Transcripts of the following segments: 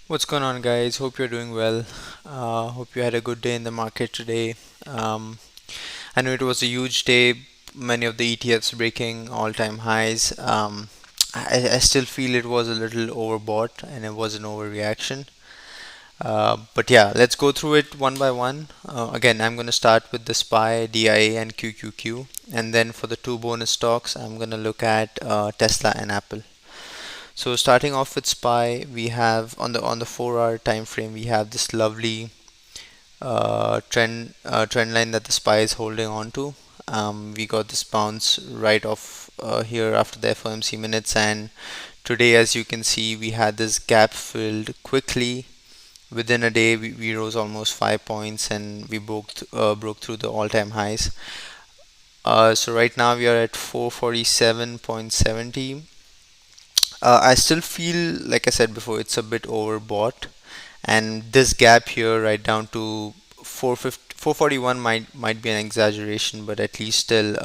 What's going on, guys? Hope you're doing well. Hope you had a good day in the market today. Um, I know it was a huge day, many of the ETFs breaking all-time highs. I still feel it was a little overbought and it was an overreaction. But yeah, let's go through it one by one. Again, I'm going to start with the SPY, DIA, and QQQ. And then for the two bonus stocks, I'm going to look at Tesla and Apple. So starting off with SPY, we have on the 4-hour time frame, we have this lovely trend line that the SPY is holding on to. We got this bounce right off here after the FOMC minutes, and today, as you can see, we had this gap filled quickly. Within a day, we rose almost 5 points, and we broke through the all-time highs. So right now we are at 447.70. I still feel, like I said before, it's a bit overbought, and this gap here right down to 450, 441 might be an exaggeration, but at least still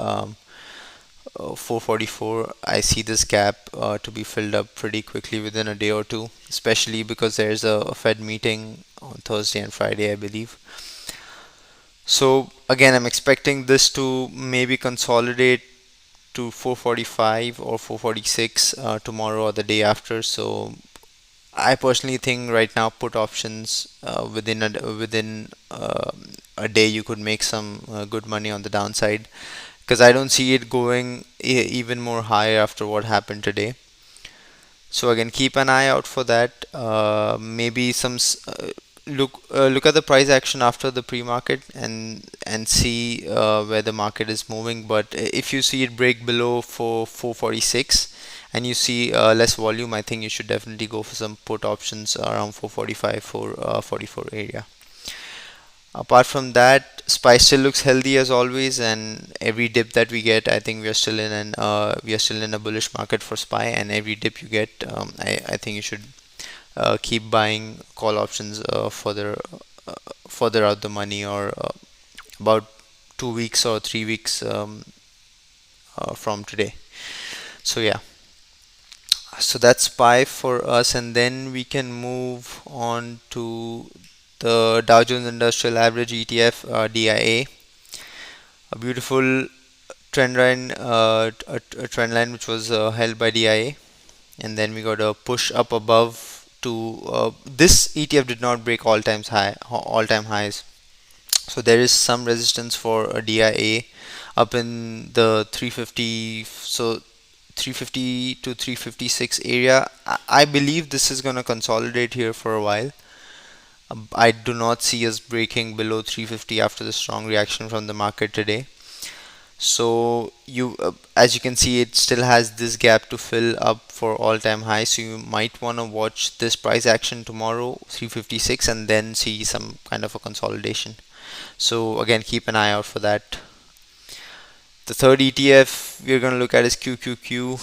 444. I see this gap to be filled up pretty quickly within a day or two, especially because there's a Fed meeting on Thursday and Friday, I believe. So again, I'm expecting this to maybe consolidate to 445 or 446 tomorrow or the day after. So I personally think right now put options within a day you could make some good money on the downside, because I don't see it going even more higher after what happened today. So again, keep an eye out for that. Maybe look at the price action after the pre-market and see where the market is moving. But if you see it break below for 446 and you see less volume, I think you should definitely go for some put options around 445, 444 area. Apart from that, SPY still looks healthy as always, and every dip that we get, I think we are still in a bullish market for SPY. And every dip you get, I think you should keep buying call options further out the money, or about 2 weeks or 3 weeks from today. So yeah, so that's SPY for us, and then we can move on to the Dow Jones Industrial Average ETF, DIA. A beautiful a trend line which was held by DIA, and then we got a push up above to this ETF did not break all time highs, so there is some resistance for a DIA up in the 350, so 350 to 356 area. I believe this is going to consolidate here for a while. I do not see us breaking below 350 after the strong reaction from the market today. So as you can see, it still has this gap to fill up for all-time high. So you might want to watch this price action tomorrow, 356, and then see some kind of a consolidation. So again, keep an eye out for that. The third ETF we're going to look at is QQQ.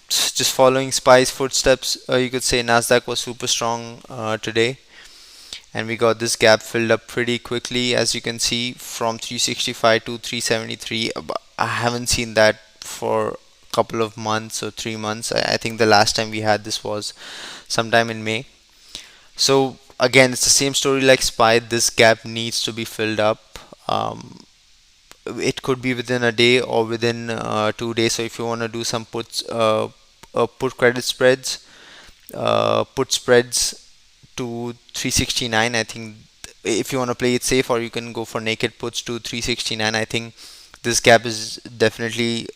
Just following SPY's footsteps, you could say Nasdaq was super strong today, and we got this gap filled up pretty quickly, as you can see, from 365 to 373. I haven't seen that for a couple of months or 3 months. I think the last time we had this was sometime in May. So again, it's the same story like SPY. This gap needs to be filled up. It could be within a day or within 2 days. So if you want to do some put credit spreads, put spreads to 369, I think if you want to play it safe, or you can go for naked puts to 369. I think this gap is definitely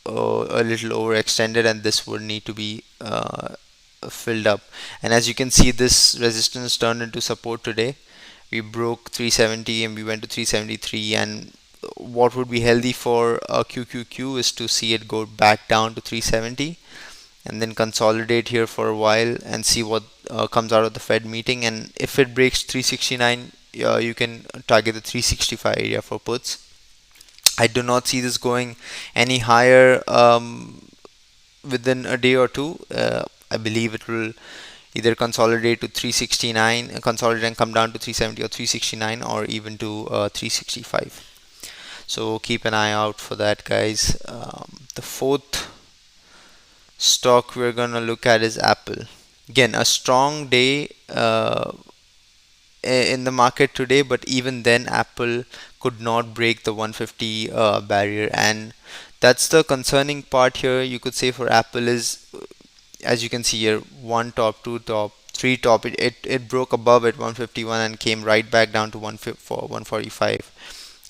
a little overextended, and this would need to be filled up. And as you can see, this resistance turned into support today. We broke 370 and we went to 373, and what would be healthy for QQQ is to see it go back down to 370 and then consolidate here for a while and see what comes out of the Fed meeting. And if it breaks 369, you can target the 365 area for puts. I do not see this going any higher within a day or two. I believe it will either consolidate to 369, consolidate and come down to 370 or 369, or even to 365. So keep an eye out for that, guys. The fourth stock we're gonna look at is Apple. Again, a strong day in the market today, but even then Apple could not break the 150 barrier, and that's the concerning part here, you could say, for Apple is, as you can see here, one top, two top, three top. It broke above at 151 and came right back down to 145.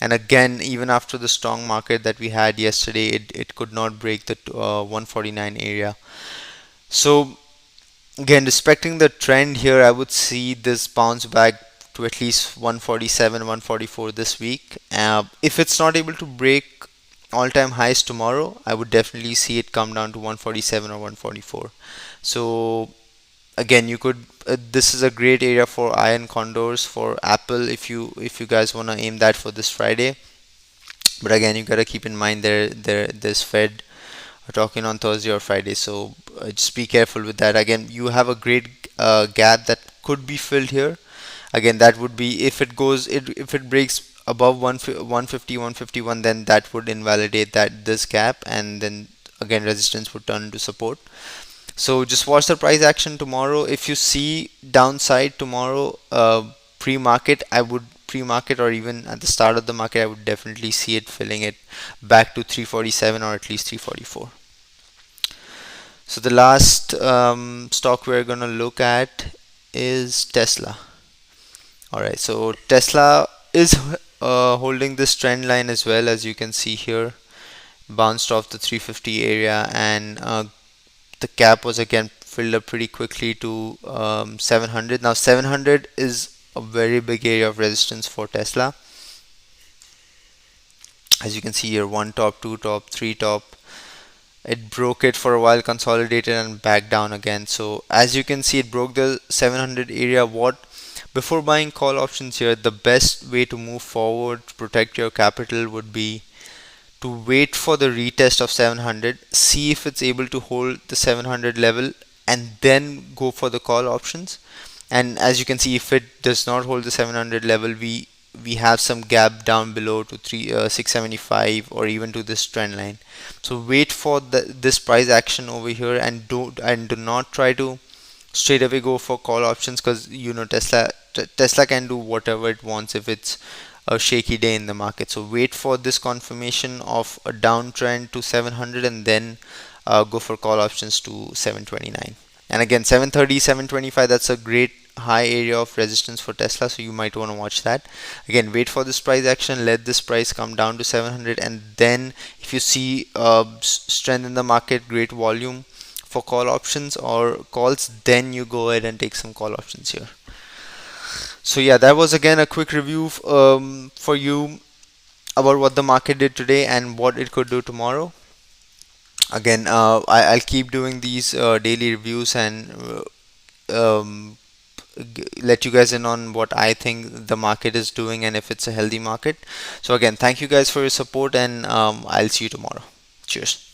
And again, even after the strong market that we had yesterday, it could not break the 149 area. So again, respecting the trend here, I would see this bounce back to at least 147, 144 this week. If it's not able to break all-time highs tomorrow, I would definitely see it come down to 147 or 144. So again, you could this is a great area for iron condors for Apple if you guys want to aim that for this Friday. But again, you gotta keep in mind there's Fed talking on Thursday or Friday, so just be careful with that. Again, you have a great gap that could be filled here. Again, that would be if it breaks above 150 151, then that would invalidate that this gap, and then again resistance would turn into support. So just watch the price action tomorrow. If you see downside tomorrow, pre-market, pre-market or even at the start of the market, I would definitely see it filling it back to 347 or at least 344. So the last stock we're gonna look at is Tesla. All right, so Tesla is holding this trend line as well, as you can see here, bounced off the 350 area, and the cap was again filled up pretty quickly to 700. Now 700 is a very big area of resistance for Tesla. As you can see here, one top, two top, three top. It broke it for a while, consolidated and back down again. So as you can see, it broke the 700 area. Before buying call options here, the best way to move forward to protect your capital would be to wait for the retest of 700, see if it's able to hold the 700 level, and then go for the call options. And as you can see, if it does not hold the 700 level, we have some gap down below to 675 or even to this trend line. So wait for this price action over here, and do not try to straight away go for call options, because you know Tesla can do whatever it wants if it's a shaky day in the market. So wait for this confirmation of a downtrend to 700, and then go for call options to 729. And again, 730, 725, that's a great high area of resistance for Tesla, so you might want to watch that. Again, wait for this price action, let this price come down to 700, and then if you see strength in the market, great volume for call options or calls, then you go ahead and take some call options here. So yeah, that was again a quick review for you about what the market did today and what it could do tomorrow. Again, I'll keep doing these daily reviews and let you guys in on what I think the market is doing and if it's a healthy market. So again, thank you guys for your support, and I'll see you tomorrow. Cheers.